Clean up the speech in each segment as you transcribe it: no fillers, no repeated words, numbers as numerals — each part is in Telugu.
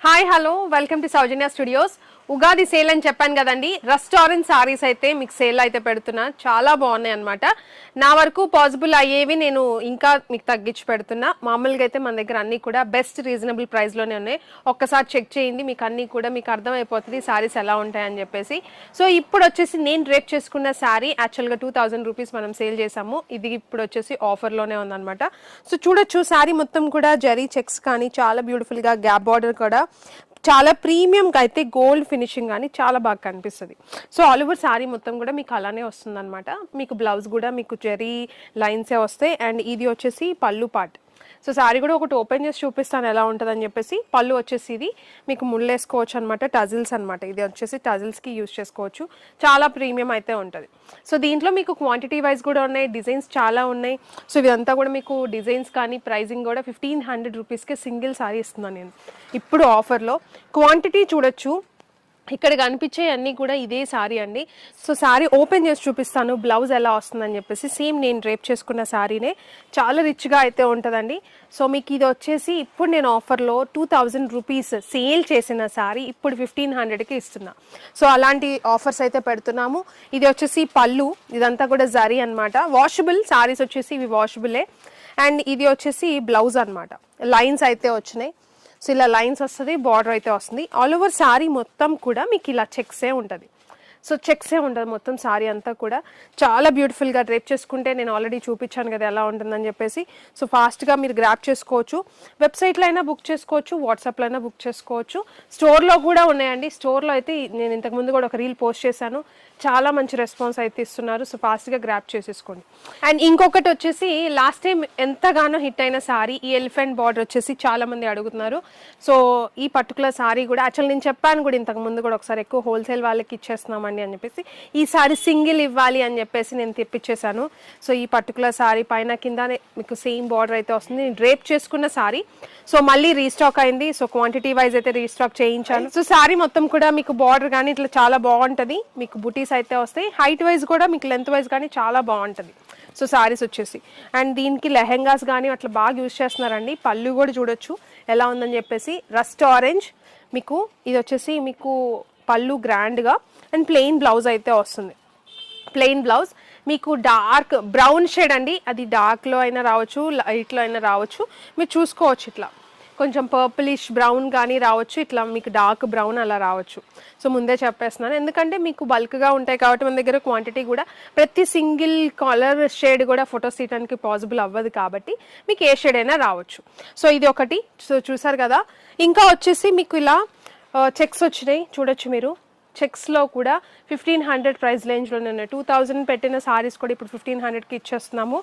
Hi hello welcome to Soujanya studios. Ugadi sale అని చెప్పాను కదండి. రెస్టారెంట్ సారీస్ అయితే మీకు సేల్ అయితే పెడుతున్నా, చాలా బాగున్నాయి అనమాట. నా వరకు పాసిబుల్ అయ్యేవి నేను ఇంకా మీకు తగ్గించి పెడుతున్నా. మామూలుగా అయితే మన దగ్గర అన్నీ కూడా బెస్ట్ రీజనబుల్ ప్రైస్లోనే ఉన్నాయి. ఒక్కసారి చెక్ చేయండి, మీకు అన్నీ కూడా మీకు అర్థమైపోతుంది సారీస్ ఎలా ఉంటాయని చెప్పేసి. సో ఇప్పుడు వచ్చేసి నేను డ్రేప్ చేసుకున్న శారీ యాక్చువల్గా 2000 రూపీస్ మనం సేల్ చేసాము. ఇది ఇప్పుడు వచ్చేసి ఆఫర్లోనే ఉందన్నమాట. సో చూడొచ్చు శారీ మొత్తం కూడా జరీ చెక్స్ కానీ చాలా బ్యూటిఫుల్గా, గ్యాప్ బార్డర్ కూడా చాలా ప్రీమియంగా అయితే గోల్డ్ ఫినిషింగ్ కానీ చాలా బాగా కనిపిస్తుంది. సో ఆల్ ఓవర్ శారీ మొత్తం కూడా మీకు అలానే వస్తుంది అనమాట. మీకు బ్లౌజ్ కూడా మీకు జెరీ లైన్సే వస్తాయి. అండ్ ఇది వచ్చేసి పళ్ళు పార్ట్. సో శారీ కూడా ఒకటి ఓపెన్ చేసి చూపిస్తాను ఎలా ఉంటుందని చెప్పేసి. పళ్ళు వచ్చేసి ఇది మీకు ముళ్ళేసుకోవచ్చు అనమాట, టజిల్స్ అనమాట. ఇది వచ్చేసి టజిల్స్కి యూజ్ చేసుకోవచ్చు. చాలా ప్రీమియం అయితే ఉంటుంది. సో దీంట్లో మీకు క్వాంటిటీ వైజ్ కూడా ఉన్నాయి, డిజైన్స్ చాలా ఉన్నాయి. సో ఇదంతా కూడా మీకు డిజైన్స్ కానీ ప్రైజింగ్ కూడా 1500 రూపీస్కే సింగిల్ శారీ ఇస్తున్నాను నేను ఇప్పుడు ఆఫర్లో. క్వాంటిటీ చూడొచ్చు, ఇక్కడ కనిపించే అన్నీ కూడా ఇదే శారీ అండి. సో శారీ ఓపెన్ చేసి చూపిస్తాను బ్లౌజ్ ఎలా వస్తుందని చెప్పేసి. సేమ్ నేను డ్రేప్ చేసుకున్న శారీనే, చాలా రిచ్గా అయితే ఉంటుందండి. సో మీకు ఇది వచ్చేసి ఇప్పుడు నేను ఆఫర్లో 2000 రూపీస్ సేల్ చేసిన శారీ ఇప్పుడు 1500కి ఇస్తున్నా. సో అలాంటి ఆఫర్స్ అయితే పెడుతున్నాము. ఇది వచ్చేసి పళ్ళు, ఇదంతా కూడా జరీ అనమాట. వాషబుల్ శారీస్ వచ్చేసి ఇవి వాషబులే. అండ్ ఇది వచ్చేసి బ్లౌజ్ అనమాట, లైన్స్ అయితే వచ్చినాయి. సో ఇలా లైన్స్ వస్తుంది, బార్డర్ అయితే వస్తుంది. ఆల్ ఓవర్ శారీ మొత్తం కూడా మీకు ఇలా చెక్సే ఉంటుంది. సో చెక్సే ఉంటుంది మొత్తం శారీ అంతా కూడా. చాలా బ్యూటిఫుల్గా డ్రేప్ చేసుకుంటే నేను ఆల్రెడీ చూపించాను కదా ఎలా ఉంటుందని చెప్పేసి. సో ఫాస్ట్గా మీరు గ్రాప్ చేసుకోవచ్చు. వెబ్సైట్లో అయినా బుక్ చేసుకోవచ్చు, వాట్సాప్లో అయినా బుక్ చేసుకోవచ్చు. స్టోర్లో కూడా ఉన్నాయండి. స్టోర్లో అయితే నేను ఇంతకుముందు కూడా ఒక రీల్ పోస్ట్ చేశాను, చాలా మంచి రెస్పాన్స్ అయితే ఇస్తున్నారు. సో ఫాస్ట్గా గ్రాప్ చేసేసుకోండి. అండ్ ఇంకొకటి వచ్చేసి లాస్ట్ టైం ఎంతగానో హిట్ అయిన శారీ, ఈ ఎలిఫెంట్ బార్డర్ వచ్చేసి చాలా మంది అడుగుతున్నారు. సో ఈ పర్టికులర్ శారీ కూడా యాక్చువల్ నేను చెప్పాను కూడా ఇంతకు ముందు కూడా ఒకసారి, ఎక్కువ హోల్సేల్ వాళ్ళకి ఇచ్చేస్తున్నామండి అని చెప్పేసి. ఈ శారీ సింగిల్ ఇవ్వాలి అని చెప్పేసి నేను తెప్పించేశాను. సో ఈ పర్టికులర్ శారీ పైన కింద మీకు సేమ్ బార్డర్ అయితే వస్తుంది. నేను డ్రేప్ చేసుకున్న శారీ, సో మళ్ళీ రీస్టాక్ అయింది. సో క్వాంటిటీ వైజ్ అయితే రీస్టాక్ చేయించాను. సో శారీ మొత్తం కూడా మీకు బార్డర్ కానీ ఇట్లా చాలా బాగుంటుంది. మీకు బుటీస్ అయితే వస్తాయి. హైట్ వైజ్ కూడా మీకు లెంత్ వైజ్ కానీ చాలా బాగుంటుంది. సో శారీస్ వచ్చేసి అండ్ దీనికి లెహెంగాస్ కానీ అట్లా బాగా యూజ్ చేస్తున్నారండి. పళ్ళు కూడా చూడొచ్చు ఎలా ఉందని చెప్పేసి. రస్ట్ ఆరెంజ్ మీకు ఇది వచ్చేసి మీకు పళ్ళు గ్రాండ్గా అండ్ ప్లెయిన్ బ్లౌజ్ అయితే వస్తుంది. ప్లెయిన్ బ్లౌజ్ మీకు డార్క్ బ్రౌన్ షేడ్ అండి, అది డార్క్లో అయినా రావచ్చు, లైట్లో అయినా రావచ్చు. మీరు చూసుకోవచ్చు, ఇట్లా కొంచెం పర్పులిష్ బ్రౌన్ కానీ రావచ్చు, ఇట్లా మీకు డార్క్ బ్రౌన్ అలా రావచ్చు. సో ముందే చెప్పేస్తున్నాను, ఎందుకంటే మీకు బల్క్గా ఉంటాయి కాబట్టి మన దగ్గర క్వాంటిటీ కూడా ప్రతి సింగిల్ కలర్ షేడ్ కూడా ఫొటోస్ తీయడానికి పాసిబుల్ అవ్వదు కాబట్టి మీకు ఏ షేడ్ అయినా రావచ్చు. సో ఇది ఒకటి. సో చూసారు కదా. ఇంకా వచ్చేసి మీకు ఇలా చెక్స్ వచ్చినాయి చూడొచ్చు మీరు. చెక్స్లో కూడా 1500 ప్రైస్ రేంజ్లోనే ఉన్నాయి. 2000 పెట్టిన సారీస్ కూడా ఇప్పుడు 1500కి ఇచ్చేస్తున్నాము.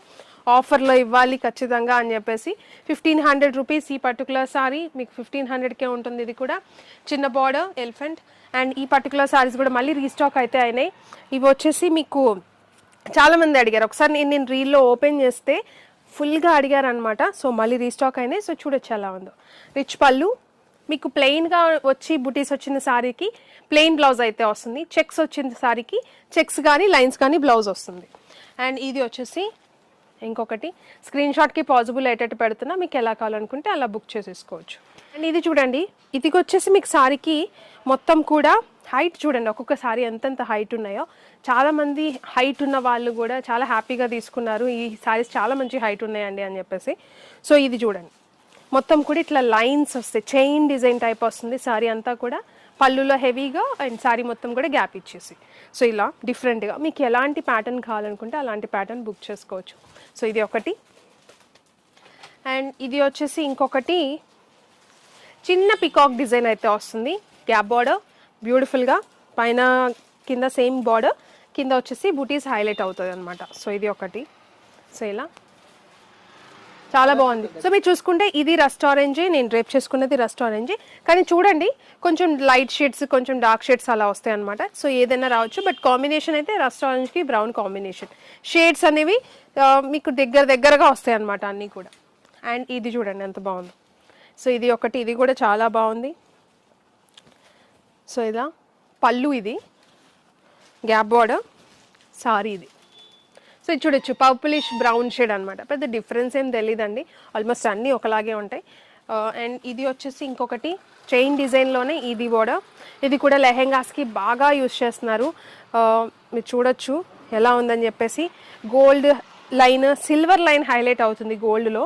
ఆఫర్లో ఇవ్వాలి ఖచ్చితంగా అని చెప్పేసి 1500 రూపీస్ ఈ పర్టికులర్ సారీ మీకు 1500కే ఉంటుంది. ఇది కూడా చిన్న బార్డర్ ఎలిఫెంట్. అండ్ ఈ పర్టికులర్ సారీస్ కూడా మళ్ళీ రీస్టాక్ అయితే అయినాయి. ఇవి వచ్చేసి మీకు చాలామంది అడిగారు. ఒకసారి నేను రీల్లో ఓపెన్ చేస్తే ఫుల్గా అడిగారు అనమాట. సో మళ్ళీ రీస్టాక్ అయినాయి. సో చూడొచ్చు ఎలా ఉందో. రిచ్ పళ్ళు మీకు ప్లెయిన్గా వచ్చి బుటీస్ వచ్చిన శారీకి ప్లెయిన్ బ్లౌజ్ అయితే వస్తుంది. చెక్స్ వచ్చిన శారీకి చెక్స్ కానీ లైన్స్ కానీ బ్లౌజ్ వస్తుంది. అండ్ ఇది వచ్చేసి ఇంకొకటి స్క్రీన్ షాట్కి పాసిబుల్ అయ్యేటట్టు పెడుతున్నా, మీకు ఎలా కావాలనుకుంటే అలా బుక్ చేసేసుకోవచ్చు. అండ్ ఇది చూడండి, ఇది వచ్చేసి మీకు శారీకి మొత్తం కూడా హైట్ చూడండి, ఒక్కొక్క శారీ ఎంతెంత హైట్ ఉన్నాయో. చాలామంది హైట్ ఉన్న వాళ్ళు కూడా చాలా హ్యాపీగా తీసుకున్నారు. ఈ శారీస్ చాలా మంచి హైట్ ఉన్నాయండి అని చెప్పేసి. సో ఇది చూడండి, మొత్తం కూడా ఇట్లా లైన్స్ వస్తాయి, చైన్ డిజైన్ టైప్ వస్తుంది శారీ అంతా కూడా. పళ్ళులో హెవీగా అండ్ శారీ మొత్తం కూడా గ్యాప్ ఇచ్చేసి. సో ఇలా డిఫరెంట్గా మీకు ఎలాంటి ప్యాటర్న్ కావాలనుకుంటే అలాంటి ప్యాటర్న్ బుక్ చేసుకోవచ్చు. సో ఇది ఒకటి. అండ్ ఇది వచ్చేసి ఇంకొకటి చిన్న పికాక్ డిజైన్ అయితే వస్తుంది. గ్యాప్ బార్డర్ బ్యూటిఫుల్గా, పైన కింద సేమ్ బార్డర్, కింద వచ్చేసి బూటీస్ హైలైట్ అవుతుంది అనమాట. సో ఇది ఒకటి. సో ఇలా చాలా బాగుంది. సో మీరు చూసుకుంటే ఇది రస్ట్ ఆరెంజే, నేను డ్రేప్ చేసుకున్నది రస్ట్ ఆరెంజే. కానీ చూడండి కొంచెం లైట్ షేడ్స్ కొంచెం డార్క్ షేడ్స్ అలా వస్తాయి అనమాట. సో ఏదైనా రావచ్చు, బట్ కాంబినేషన్ అయితే రస్ట్ ఆరెంజ్కి బ్రౌన్ కాంబినేషన్. షేడ్స్ అనేవి మీకు దగ్గరగా వస్తాయి అనమాట అన్నీ కూడా. అండ్ ఇది చూడండి ఎంత బాగుంది. సో ఇది ఒకటి, ఇది కూడా చాలా బాగుంది. సో ఇలా పళ్ళు, ఇది గ్యాప్ బార్డర్, సారీ ఇది. సో ఇది చూడొచ్చు పర్పులిష్ బ్రౌన్ షేడ్ అనమాట. పెద్ద డిఫరెన్స్ ఏం తెలియదండి, ఆల్మోస్ట్ అన్నీ ఒకలాగే ఉంటాయి. అండ్ ఇది వచ్చేసి ఇంకొకటి చైన్ డిజైన్లోనే ఇది కూడా. ఇది కూడా లెహెంగాస్కి బాగా యూస్ చేస్తున్నారు. మీరు చూడొచ్చు ఎలా ఉందని చెప్పేసి. Gold line, silver line highlight అవుతుంది గోల్డ్లో.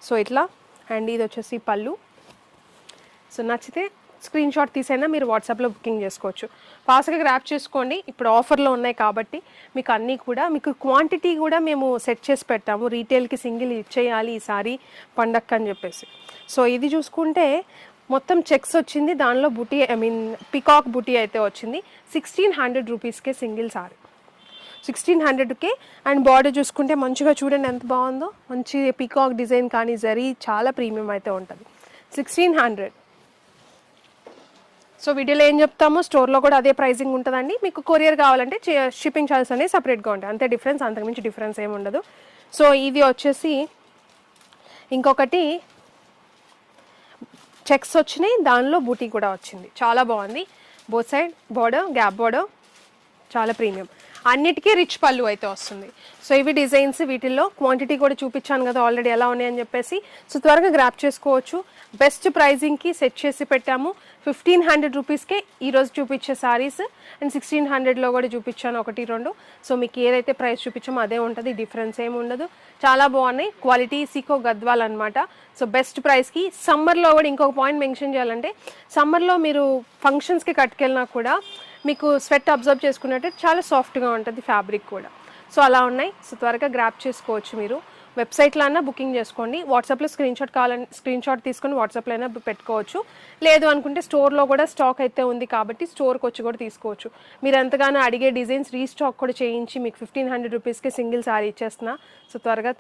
సో ఇట్లా. అండ్ ఇది వచ్చేసి పళ్ళు. సో నచ్చితే స్క్రీన్ షాట్ తీసైనా మీరు వాట్సాప్లో బుకింగ్ చేసుకోవచ్చు. ఫాస్ట్గా గ్రాప్ చేసుకోండి, ఇప్పుడు ఆఫర్లో ఉన్నాయి కాబట్టి. మీకు అన్నీ కూడా మీకు క్వాంటిటీ కూడా మేము సెట్ చేసి పెట్టాము. రీటైల్కి సింగిల్ ఇచ్చేయాలి ఈసారి పండక్కి అని చెప్పేసి. సో ఇది చూసుకుంటే మొత్తం చెక్స్ వచ్చింది, దానిలో బుటీ పికాక్ బుటీ అయితే వచ్చింది. 1600 రూపీస్కే సింగిల్ సారీ, 1600కే. అండ్ బార్డర్ చూసుకుంటే మంచిగా చూడండి ఎంత బాగుందో, మంచి పికాక్ డిజైన్ కానీ జరీ చాలా ప్రీమియం అయితే ఉంటుంది. 1600. సో వీడియోలో ఏం చెప్తామో స్టోర్లో కూడా అదే ప్రైజింగ్ ఉంటుందండి. మీకు కొరియర్ కావాలంటే షిప్పింగ్ ఛార్జెస్ అనేవి సపరేట్గా ఉంటాయి, అంతే డిఫరెన్స్, అంతకుమించి డిఫరెన్స్ ఏమి ఉండదు. సో ఇది వచ్చేసి ఇంకొకటి చెక్స్ వచ్చినాయి, దానిలో బూటీ కూడా వచ్చింది, చాలా బాగుంది. Both side border, gap border, చాలా ప్రీమియం. అన్నిటికీ రిచ్ పళ్ళు అయితే వస్తుంది. సో ఇవి డిజైన్స్, వీటిల్లో క్వాంటిటీ కూడా చూపించాను కదా ఆల్రెడీ ఎలా ఉన్నాయని చెప్పేసి. సో త్వరగా గ్రాప్ చేసుకోవచ్చు. బెస్ట్ ప్రైజింగ్కి సెట్ చేసి పెట్టాము. 1500 రూపీస్కే ఈరోజు చూపించే సారీస్, అండ్ 1600లో కూడా చూపించాను 1, 2. సో మీకు ఏదైతే ప్రైస్ చూపించామో అదే ఉంటుంది, డిఫరెన్స్ ఏమి ఉండదు. చాలా బాగున్నాయి, క్వాలిటీ సీకో గద్వాల్ అనమాట. సో బెస్ట్ ప్రైస్కి. సమ్మర్లో కూడా ఇంకొక పాయింట్ మెన్షన్ చేయాలంటే, సమ్మర్లో మీరు ఫంక్షన్స్కి కట్టుకెళ్ళినా కూడా మీకు స్వెట్ అబ్జర్వ్ చేసుకున్నట్టు చాలా సాఫ్ట్గా ఉంటుంది ఫ్యాబ్రిక్ కూడా. సో అలా ఉన్నాయి. సో త్వరగా గ్రాప్ చేసుకోవచ్చు. మీరు వెబ్సైట్లో అయినా బుకింగ్ చేసుకోండి. వాట్సాప్లో స్క్రీన్ షాట్ తీసుకొని వాట్సాప్లో అయినా పెట్టుకోవచ్చు. లేదు అనుకుంటే స్టోర్లో కూడా స్టాక్ అయితే ఉంది కాబట్టి స్టోర్కి వచ్చి కూడా తీసుకోవచ్చు. మీరు ఎంతగానో అడిగే డిజైన్స్ రీస్టాక్ కూడా చేయించి మీకు 1500 రూపీస్కి సింగిల్ సారీ ఇచ్చేస్తున్నా. సో త్వరగా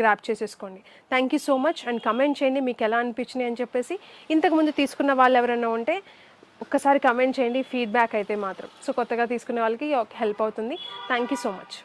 గ్రాప్ చేసేసుకోండి. Thank you so much. And comment చేయండి మీకు ఎలా అనిపించినాయి అని చెప్పేసి. ఇంతకుముందు తీసుకున్న వాళ్ళు ఎవరైనా ఉంటే ఒక్కసారి కమెంట్ చేయండి, ఫీడ్బ్యాక్ అయితే మాత్రం. సో కొత్తగా తీసుకునే వాళ్ళకి హెల్ప్ అవుతుంది. Thank you so much.